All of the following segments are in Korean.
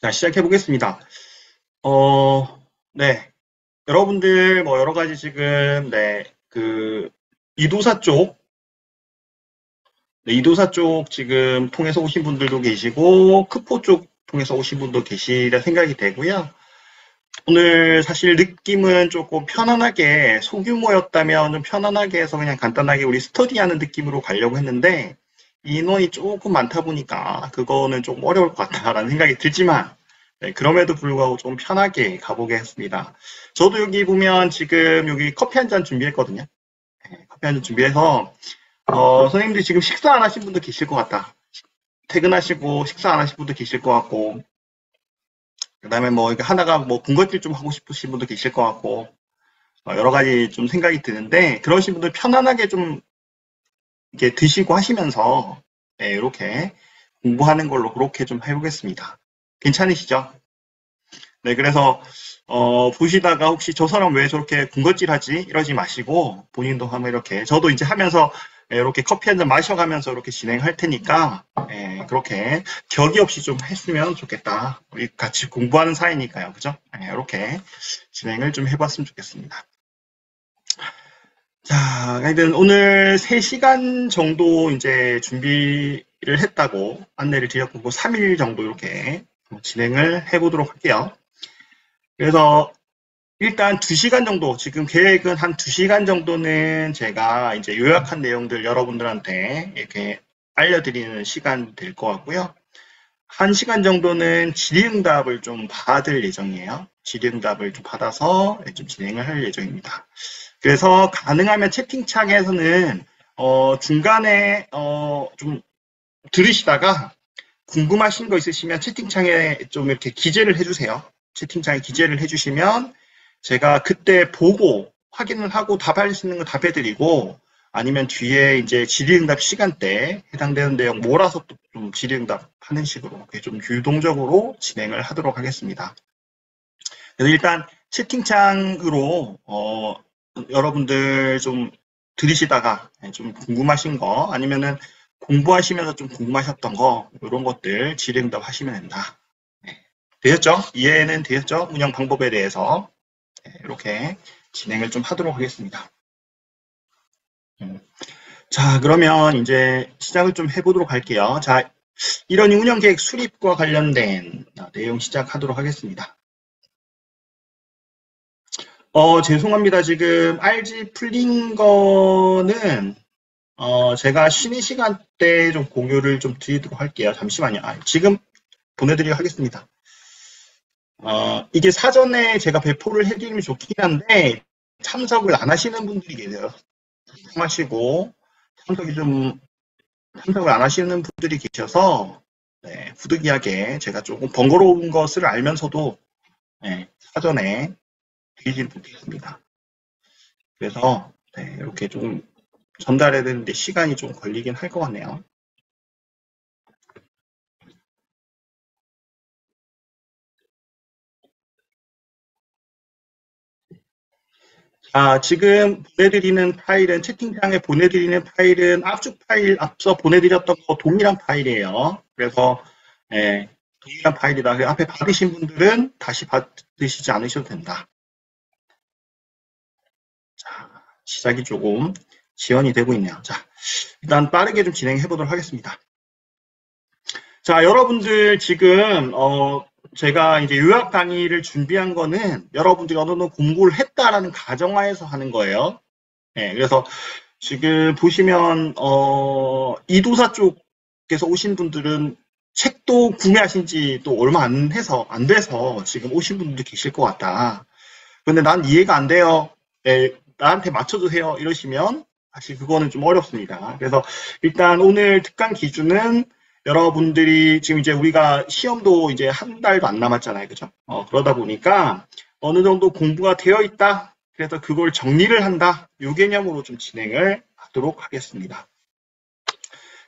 자, 시작해 보겠습니다. 어, 네. 여러분들 뭐 여러 가지 지금 이도사 쪽, 이도사 쪽 지금 통해서 오신 분들도 계시고 크포 쪽 통해서 오신 분도 계시라 생각이 되고요. 오늘 사실 느낌은 조금 편안하게 소규모였다면 좀 편안하게 해서 그냥 간단하게 우리 스터디하는 느낌으로 가려고 했는데 인원이 조금 많다 보니까 그거는 조금 어려울 것 같다라는 생각이 들지만 네, 그럼에도 불구하고 좀 편하게 가보겠습니다. 저도 여기 보면 지금 여기 커피 한 잔 준비했거든요. 네, 커피 한 잔 준비해서 선생님들 지금 식사 안 하신 분도 계실 것 같다. 퇴근하시고 식사 안 하신 분도 계실 것 같고 그다음에 뭐 이렇게 하다가 뭐 군것질 좀 하고 싶으신 분도 계실 것 같고 여러 가지 좀 생각이 드는데 그러신 분들 편안하게 좀 이렇게 드시고 하시면서 네, 이렇게 공부하는 걸로 그렇게 좀 해보겠습니다. 괜찮으시죠? 네, 그래서 보시다가 혹시 저 사람 왜 저렇게 군것질하지? 이러지 마시고 본인도 한번 이렇게 저도 이제 하면서 이렇게 커피 한 잔 마셔가면서 이렇게 진행할 테니까 그렇게 격이 없이 좀 했으면 좋겠다. 우리 같이 공부하는 사이니까요, 그죠? 이렇게 진행을 좀 해봤으면 좋겠습니다. 자, 하여튼 오늘 3시간 정도 이제 준비를 했다고 안내를 드렸고, 뭐 3일 정도 이렇게 진행을 해보도록 할게요. 그래서 일단 2시간 정도, 지금 계획은 한 2시간 정도는 제가 이제 요약한 내용들 여러분들한테 이렇게 알려드리는 시간 될 것 같고요. 1시간 정도는 질의응답을 좀 받을 예정이에요. 질의응답을 좀 받아서 좀 진행을 할 예정입니다. 그래서 가능하면 채팅창에서는 중간에 좀 들으시다가 궁금하신 거 있으시면 채팅창에 좀 이렇게 기재를 해주세요. 채팅창에 기재를 해주시면 제가 그때 보고 확인을 하고 답할 수 있는 거 답해드리고 아니면 뒤에 이제 질의응답 시간대 해당되는 내용 몰아서 또 좀 질의응답 하는 식으로 좀 유동적으로 진행을 하도록 하겠습니다. 그래서 일단 채팅창으로 여러분들 좀 들으시다가 좀 궁금하신 거 아니면은 공부하시면서 좀 궁금하셨던 거 이런 것들 질의응답 하시면 된다. 네. 되셨죠? 이해는 되셨죠? 운영 방법에 대해서 이렇게 진행을 좀 하도록 하겠습니다. 자, 그러면 이제 시작을 좀 해보도록 할게요. 자, 이런 운영계획 수립과 관련된 내용 시작하도록 하겠습니다. 죄송합니다. 지금 RG 풀린 거는 제가 쉬는 시간대 좀 공유를 좀 드리도록 할게요. 잠시만요. 지금 보내드리도록 하겠습니다. 이게 사전에 제가 배포를 해드리면 좋긴 한데 참석을 안 하시는 분들이 계세요. 참하시고 참석을 안 하시는 분들이 계셔서 네, 부득이하게 제가 조금 번거로운 것을 알면서도 네, 사전에 드리진 못했습니다. 그래서 네, 이렇게 좀 전달해야 되는데 시간이 좀 걸리긴 할 것 같네요. 지금 보내드리는 파일은 채팅창에 보내드리는 파일은 압축 파일 앞서 보내드렸던 거 동일한 파일이에요. 그래서 동일한 파일이다. 앞에 받으신 분들은 다시 받으시지 않으셔도 된다. 자, 시작이 조금 지연이 되고 있네요. 자, 일단 빠르게 좀 진행해 보도록 하겠습니다. 자, 여러분들 지금 제가 이제 요약 강의를 준비한 거는 여러분들이 어느 정도 공부를 했다라는 가정하에서 하는 거예요. 네, 그래서 지금 보시면 이도사 쪽에서 오신 분들은 책도 구매하신 지 또 얼마 안 돼서 지금 오신 분들도 계실 것 같다. 근데 난 이해가 안 돼요. 네, 나한테 맞춰주세요. 이러시면 사실 그거는 좀 어렵습니다. 그래서 일단 오늘 특강 기준은 여러분들이 지금 이제 우리가 시험도 이제 한 달도 안 남았잖아요. 그죠? 그러다 보니까 어느 정도 공부가 되어 있다. 그래서 그걸 정리를 한다. 이 개념으로 좀 진행을 하도록 하겠습니다.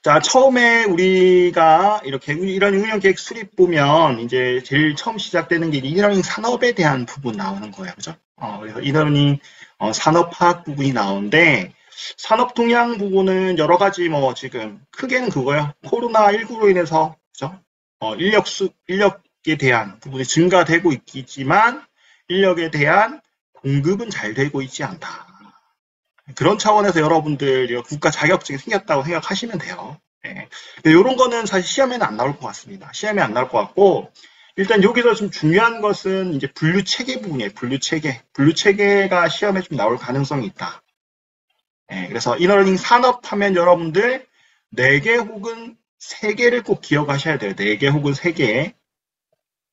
자, 처음에 우리가 이렇게 이런 운영계획 수립 보면 이제 제일 처음 시작되는 게 이러닝 산업에 대한 부분 나오는 거예요. 그죠? 그래서 이러닝 산업화학 부분이 나오는데 산업 동향 부분은 여러 가지 뭐 지금 크게는 그거예요. 코로나19로 인해서 그죠? 인력이 대한 부분이 증가되고 있지만 인력에 대한 공급은 잘 되고 있지 않다. 그런 차원에서 여러분들 국가 자격증이 생겼다고 생각하시면 돼요. 네. 이런 거는 사실 시험에는 안 나올 것 같습니다. 시험에 안 나올 것 같고, 일단 여기서 좀 중요한 것은 이제 분류 체계 부분이에요. 분류 체계. 분류 체계가 시험에 좀 나올 가능성이 있다. 네. 그래서 이너러닝 산업하면 여러분들 4개 혹은 3개를 꼭 기억하셔야 돼요. 4개 혹은 3개.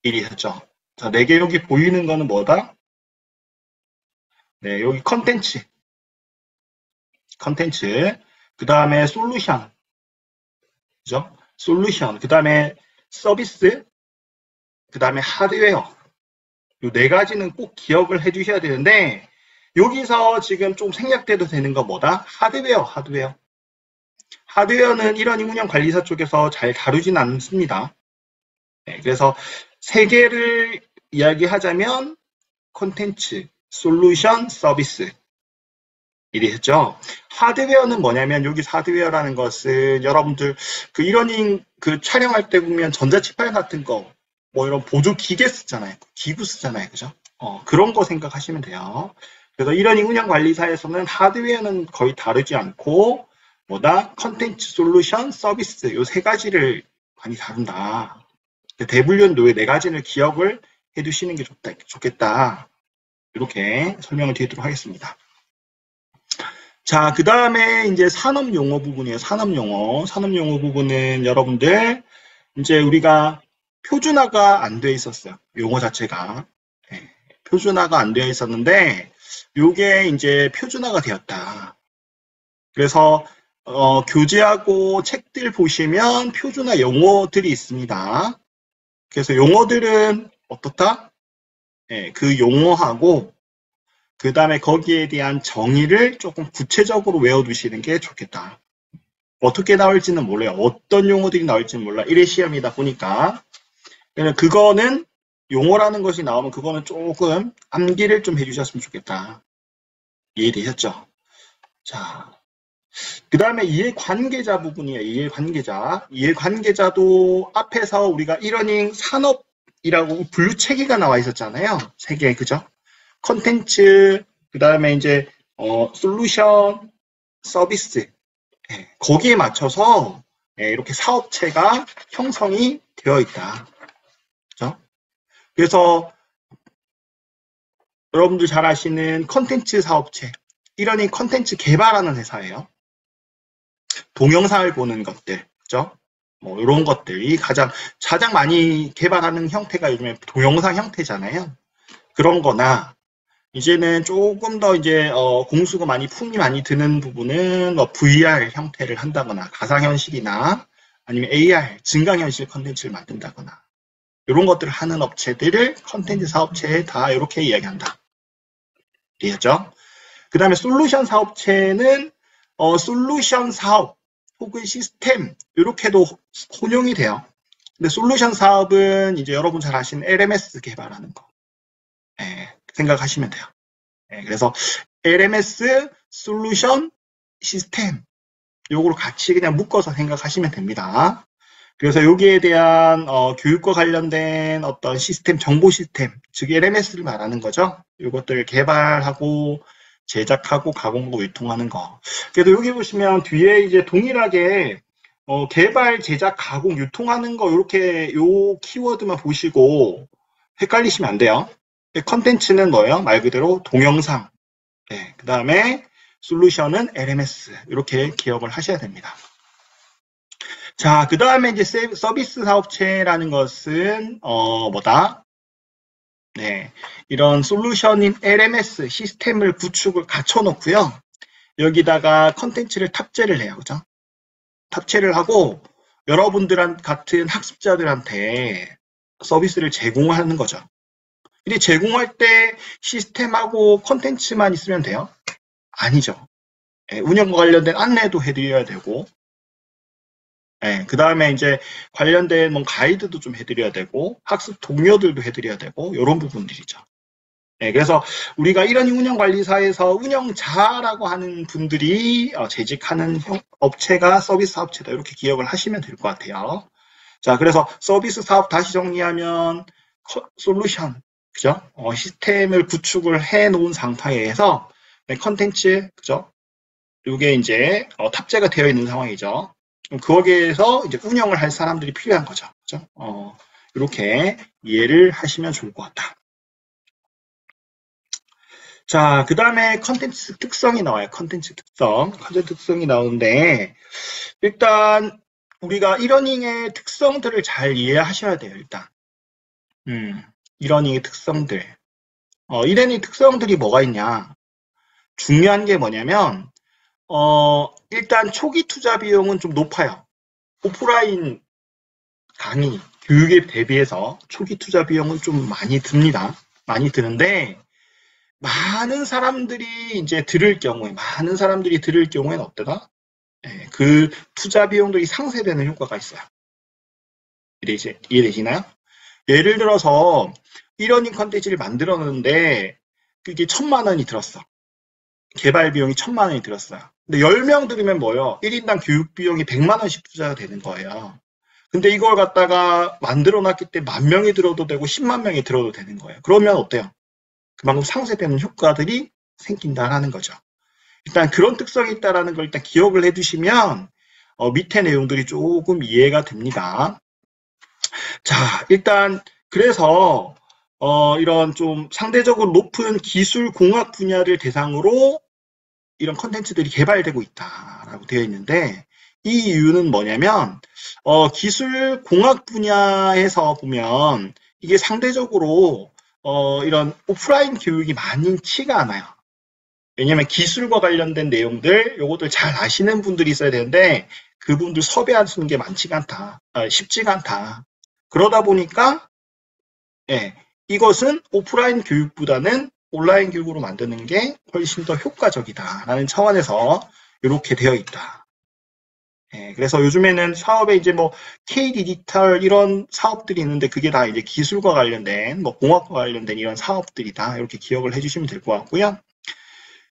일이셨죠. 자, 4개 여기 보이는 거는 뭐다? 네, 여기 컨텐츠. 그 다음에 솔루션. 그죠? 솔루션. 그 다음에 서비스. 그 다음에 하드웨어. 이 4가지는 꼭 기억을 해 주셔야 되는데, 여기서 지금 좀 생략돼도 되는 거 뭐다? 하드웨어. 하드웨어는 이러닝 운영 관리사 쪽에서 잘 다루진 않습니다. 네, 그래서 3개를 이야기하자면 콘텐츠, 솔루션, 서비스. 이랬죠. 하드웨어는 뭐냐면 여기 하드웨어라는 것은 여러분들 그 이러닝 그 촬영할 때 보면 전자치판 같은 거 뭐 이런 보조 기계 쓰잖아요. 기구 쓰잖아요. 그죠? 그런 거 생각하시면 돼요. 그래서 이러닝 운영 관리사에서는 하드웨어는 거의 다루지 않고 뭐다? 컨텐츠, 솔루션, 서비스 요 3가지를 많이 다룬다. 대분류는 요 4가지를 기억을 해 두시는 게 좋겠다. 이렇게 설명을 드리도록 하겠습니다. 자, 그 다음에 이제 산업용어 부분이에요. 산업용어 부분은 여러분들 이제 우리가 표준화가 안 돼 있었어요. 용어 자체가. 네, 표준화가 안 되어 있었는데 요게 이제 표준화가 되었다. 그래서 교재하고 책들 보시면 표준화 용어들이 있습니다. 그래서 용어들은 어떻다? 네, 그 용어하고 그 다음에 거기에 대한 정의를 조금 구체적으로 외워두시는 게 좋겠다. 어떻게 나올지는 몰라요. 어떤 용어들이 나올지는 몰라. 1회 시험이다 보니까. 그거는 용어라는 것이 나오면 그거는 조금 암기를 좀 해주셨으면 좋겠다. 이해되셨죠? 자, 그 다음에 이해관계자 부분이에요. 이해관계자도 앞에서 우리가 이러닝 산업이라고 분류 체계가 나와 있었잖아요. 3개, 그죠? 컨텐츠, 그 다음에 이제 솔루션, 서비스 거기에 맞춰서 이렇게 사업체가 형성이 되어 있다. 그렇죠? 그래서 여러분들 잘 아시는 컨텐츠 사업체, 이러니 컨텐츠 개발하는 회사예요. 동영상을 보는 것들, 그죠? 뭐 이런 것들이 가장 많이 개발하는 형태가 요즘에 동영상 형태잖아요. 그런 거나 이제는 조금 더 이제 공수가 품이 많이 드는 부분은 뭐 VR 형태를 한다거나 가상현실이나 아니면 AR 증강현실 컨텐츠를 만든다거나 이런 것들을 하는 업체들을 컨텐츠 사업체에 다 이렇게 이야기한다. 이해했죠? 그 다음에 솔루션 사업체는 솔루션 사업 혹은 시스템 이렇게도 혼용이 돼요. 근데 솔루션 사업은 이제 여러분 잘 아시는 LMS 개발하는 거. 생각하시면 돼요. 그래서 LMS, 솔루션, 시스템 요거를 같이 그냥 묶어서 생각하시면 됩니다. 그래서 여기에 대한 교육과 관련된 어떤 시스템, 정보 시스템, 즉 LMS를 말하는 거죠. 이것들을 개발하고 제작하고 가공하고 유통하는 거. 그래도 여기 보시면 뒤에 이제 동일하게 개발, 제작, 가공, 유통하는 거 이렇게 요 키워드만 보시고 헷갈리시면 안 돼요. 컨텐츠는 뭐예요? 말 그대로 동영상. 네, 그 다음에 솔루션은 LMS. 이렇게 기억을 하셔야 됩니다. 자, 그 다음에 이제 서비스 사업체라는 것은 뭐다? 네, 이런 솔루션인 LMS 시스템을 구축을 갖춰놓고요. 여기다가 컨텐츠를 탑재를 해요. 그죠? 탑재를 하고 여러분들 같은 학습자들한테 서비스를 제공하는 거죠. 근데 제공할 때 시스템하고 컨텐츠만 있으면 돼요? 아니죠. 운영과 관련된 안내도 해드려야 되고, 그 다음에 이제 관련된 뭐 가이드도 좀 해드려야 되고, 학습 동료들도 해드려야 되고, 이런 부분들이죠. 그래서 우리가 이런 운영관리사에서 운영자라고 하는 분들이 재직하는 업체가 서비스 업체다. 이렇게 기억을 하시면 될 것 같아요. 자, 그래서 서비스 사업 다시 정리하면 솔루션, 그죠? 시스템을 구축을 해 놓은 상태에서 컨텐츠, 그죠? 이게 이제 탑재가 되어 있는 상황이죠. 거기에서 이제 운영을 할 사람들이 필요한 거죠. 그죠? 이렇게 이해를 하시면 좋을 것 같다. 자, 그 다음에 컨텐츠 특성이 나와요. 컨텐츠 특성이 나오는데, 일단, 우리가 이러닝의 특성들을 잘 이해하셔야 돼요, 일단. 이러닝의 특성들. 이러닝 특성들이 뭐가 있냐. 중요한 게 뭐냐면, 일단 초기 투자 비용은 좀 높아요. 오프라인 강의, 교육에 대비해서 초기 투자 비용은 좀 많이 듭니다. 많이 드는데, 많은 사람들이 들을 경우에는 어때다? 그 투자 비용들이 상쇄되는 효과가 있어요. 이해되시나요? 예를 들어서 이러닝 컨텐츠를 만들었는데 그게 1,000만 원이 들었어. 개발 비용이 1,000만 원이 들었어요. 근데 10명 들으면 뭐예요? 1인당 교육 비용이 100만 원씩 투자가 되는 거예요. 근데 이걸 갖다가 만들어 놨기 때문에 10,000명이 들어도 되고 10만 명이 들어도 되는 거예요. 그러면 어때요? 그만큼 상쇄되는 효과들이 생긴다라는 거죠. 일단 그런 특성이 있다라는 걸 일단 기억을 해두시면 밑에 내용들이 조금 이해가 됩니다. 자, 일단 그래서 이런 좀 상대적으로 높은 기술 공학 분야를 대상으로 이런 컨텐츠들이 개발되고 있다라고 되어 있는데 이 이유는 뭐냐면 기술 공학 분야에서 보면 이게 상대적으로 이런 오프라인 교육이 많지가 않아요. 왜냐면 기술과 관련된 내용들, 요것들 잘 아시는 분들이 있어야 되는데 그분들 섭외하시는 게 많지가 않다. 쉽지가 않다. 그러다 보니까 이것은 오프라인 교육보다는 온라인 교육으로 만드는 게 훨씬 더 효과적이다라는 차원에서 이렇게 되어 있다. 그래서 요즘에는 사업에 이제 뭐 K-디지털 이런 사업들이 있는데 그게 다 이제 기술과 관련된 뭐 공학과 관련된 이런 사업들이다. 이렇게 기억을 해주시면 될 것 같고요.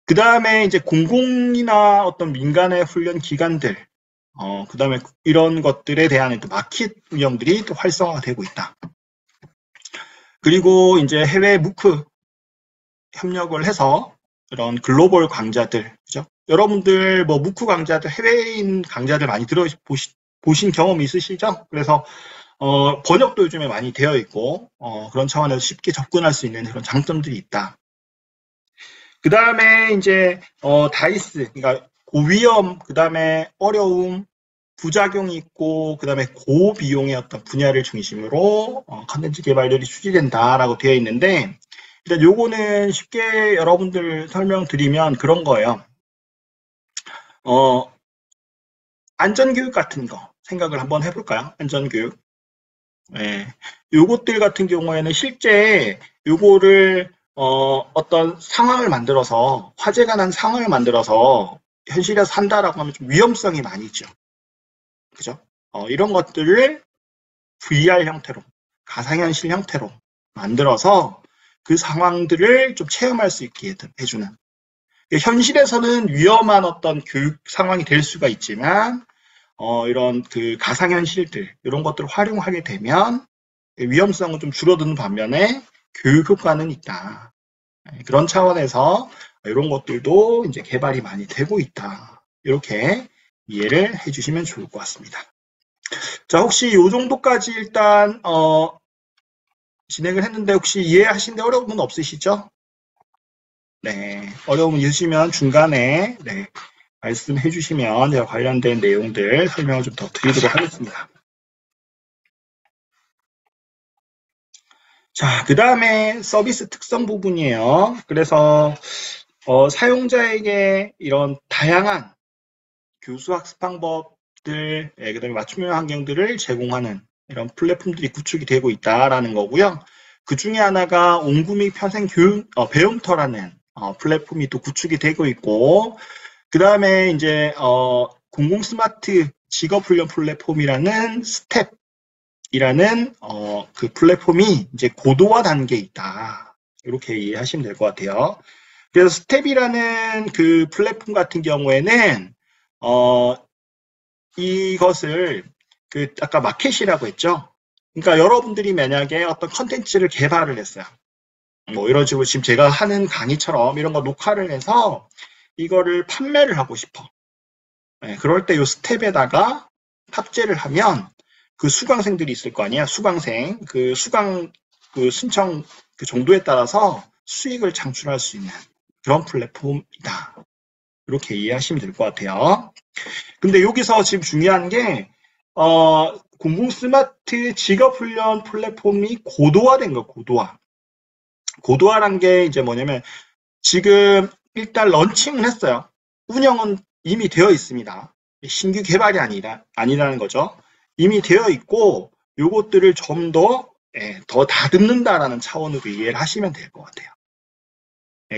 그 다음에 이제 공공이나 어떤 민간의 훈련 기관들, 그 다음에 이런 것들에 대한 또 마켓 운영들이 또 활성화가 되고 있다. 그리고 이제 해외 무크 협력을 해서 이런 글로벌 강좌들, 그죠? 여러분들 뭐 무크 강좌들, 해외인 강좌들 많이 보신 경험이 있으시죠? 그래서 번역도 요즘에 많이 되어 있고 그런 차원에서 쉽게 접근할 수 있는 그런 장점들이 있다. 그 다음에 이제 다이스, 그러니까 고위험, 그 다음에 어려움, 부작용이 있고 그 다음에 고비용의 어떤 분야를 중심으로 컨텐츠 개발들이 추진된다라고 되어 있는데 일단 요거는 쉽게 여러분들 설명드리면 그런 거예요. 안전교육 같은 거 생각을 한번 해볼까요? 안전교육. 요것들 같은 경우에는 실제 요거를 어떤 상황을 만들어서 화재가 난 상황을 만들어서 현실에서 한다라고 하면 좀 위험성이 많이 있죠. 그죠? 이런 것들을 VR 형태로, 가상현실 형태로 만들어서 그 상황들을 좀 체험할 수 있게 해주는. 현실에서는 위험한 어떤 교육 상황이 될 수가 있지만, 이런 그 가상현실들, 이런 것들을 활용하게 되면 위험성은 좀 줄어드는 반면에 교육 효과는 있다. 그런 차원에서 이런 것들도 이제 개발이 많이 되고 있다. 이렇게 이해를 해주시면 좋을 것 같습니다. 자, 혹시 이 정도까지 일단 진행을 했는데 혹시 이해하시는데 어려운 분 없으시죠? 네, 어려움 있으시면 중간에 말씀해 주시면 제가 관련된 내용들 설명을 좀 더 드리도록 하겠습니다. 자, 그 다음에 서비스 특성 부분이에요. 그래서 사용자에게 이런 다양한 교수 학습 방법들, 그 다음에 맞춤형 환경들을 제공하는 이런 플랫폼들이 구축이 되고 있다라는 거고요. 그 중에 하나가 온구미 평생 교육, 배움터라는 플랫폼이 또 구축이 되고 있고, 그 다음에 이제 공공 스마트 직업훈련 플랫폼이라는 스텝이라는 그 플랫폼이 이제 고도화 단계에 있다. 이렇게 이해하시면 될 것 같아요. 그래서 스텝이라는 그 플랫폼 같은 경우에는 이것을 아까 마켓이라고 했죠. 그러니까 여러분들이 만약에 어떤 컨텐츠를 개발을 했어요. 뭐 이런 식으로 지금 제가 하는 강의처럼 이런 거 녹화를 해서 이거를 판매를 하고 싶어. 네, 그럴 때 이 스텝에다가 탑재를 하면 그 수강생들이 있을 거 아니야. 수강생. 그 수강 그 신청 그 정도에 따라서 수익을 창출할 수 있는 그런 플랫폼이다. 이렇게 이해하시면 될 것 같아요. 근데 여기서 지금 중요한 게 공공 스마트 직업훈련 플랫폼이 고도화된 거, 고도화. 고도화란 게 이제 뭐냐면 지금 일단 런칭을 했어요. 운영은 이미 되어 있습니다. 신규 개발이 아니라는 거죠. 이미 되어 있고 요것들을 좀 더 다듬는다라는 차원으로 이해를 하시면 될 것 같아요.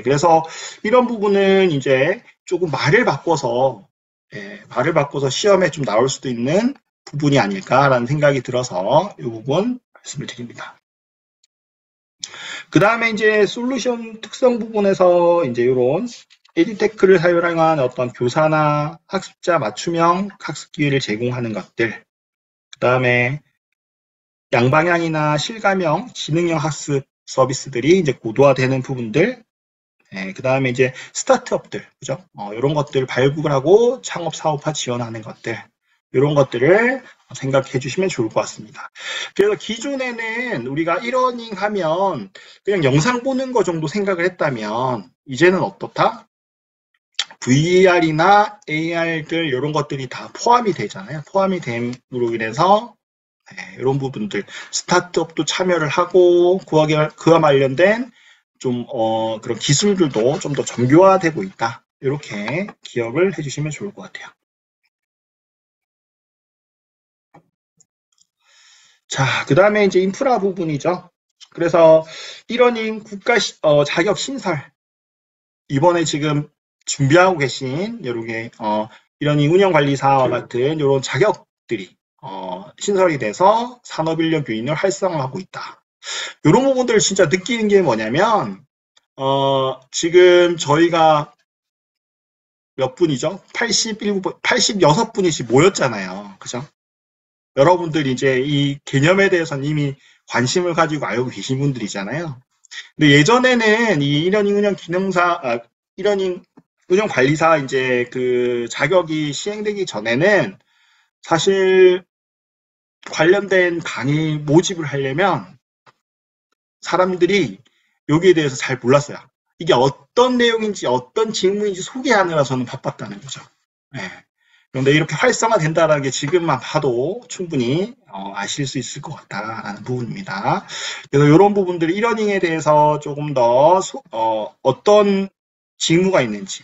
그래서 이런 부분은 이제 조금 말을 바꿔서 시험에 좀 나올 수도 있는 부분이 아닐까라는 생각이 들어서 이 부분 말씀을 드립니다. 그 다음에 이제 솔루션 특성 부분에서 이제 이런 에듀테크를 사용한 어떤 교사나 학습자 맞춤형 학습 기회를 제공하는 것들, 그 다음에 양방향이나 실감형, 지능형 학습 서비스들이 이제 고도화되는 부분들, 그 다음에 이제 스타트업들, 그죠? 이런 것들 발굴하고 창업 사업화 지원하는 것들, 이런 것들을 생각해 주시면 좋을 것 같습니다. 그래서 기존에는 우리가 1러닝 하면 그냥 영상 보는 거 정도 생각을 했다면 이제는 어떻다? VR이나 AR들 이런 것들이 다 포함이 되잖아요. 포함이 됨으로 인해서 이런 부분들 스타트업도 참여를 하고 그와 관련된 좀 그런 기술들도 좀 더 정교화되고 있다. 이렇게 기억을 해주시면 좋을 것 같아요. 자, 그 다음에 이제 인프라 부분이죠. 그래서 1러닝 국가 자격 신설 이번에 지금 준비하고 계신 이렇게 1러닝 운영관리사와 같은 이런 자격들이 신설이 돼서 산업인력 유인을 활성화하고 있다. 이런 부분들을 진짜 느끼는 게 뭐냐면 지금 저희가 몇 분이죠? 86분이 지금 모였잖아요. 그죠? 여러분들이 이제 이 개념에 대해서는 이미 관심을 가지고 알고 계신 분들이잖아요. 근데 예전에는 이 1러닝 운영 기능사, 1러닝 운영 관리사 이제 그 자격이 시행되기 전에는 사실 관련된 강의 모집을 하려면 사람들이 여기에 대해서 잘 몰랐어요. 이게 어떤 내용인지 어떤 질문인지 소개하느라 저는 바빴다는 거죠. 네. 그런데 이렇게 활성화된다는 게 지금만 봐도 충분히 아실 수 있을 것 같다라는 부분입니다. 그래서 이런 부분들이 1러닝에 대해서 조금 더 어떤 직무가 있는지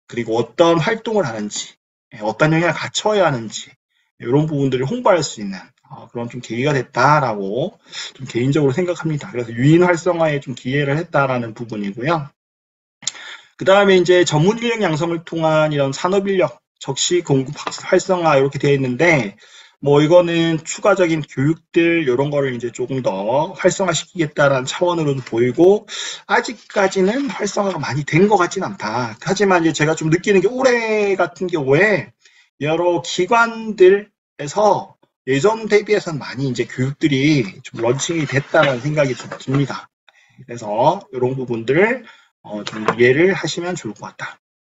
그리고 어떤 활동을 하는지 어떤 영역을 갖춰야 하는지 이런 부분들을 홍보할 수 있는 그런 좀 계기가 됐다라고 좀 개인적으로 생각합니다. 그래서 유인 활성화에 좀 기여를 했다라는 부분이고요. 그 다음에 이제 전문 인력 양성을 통한 이런 산업 인력 적시 공급 활성화 이렇게 되어 있는데 뭐 이거는 추가적인 교육들 이런 거를 이제 조금 더 활성화시키겠다라는 차원으로도 보이고 아직까지는 활성화가 많이 된 것 같진 않다. 하지만 이제 제가 좀 느끼는 게 올해 같은 경우에 여러 기관들에서 예전 대비해서는 많이 이제 교육들이 좀 런칭이 됐다는 생각이 좀 듭니다. 그래서 이런 부분들을 좀 이해를 하시면 좋을 것 같다.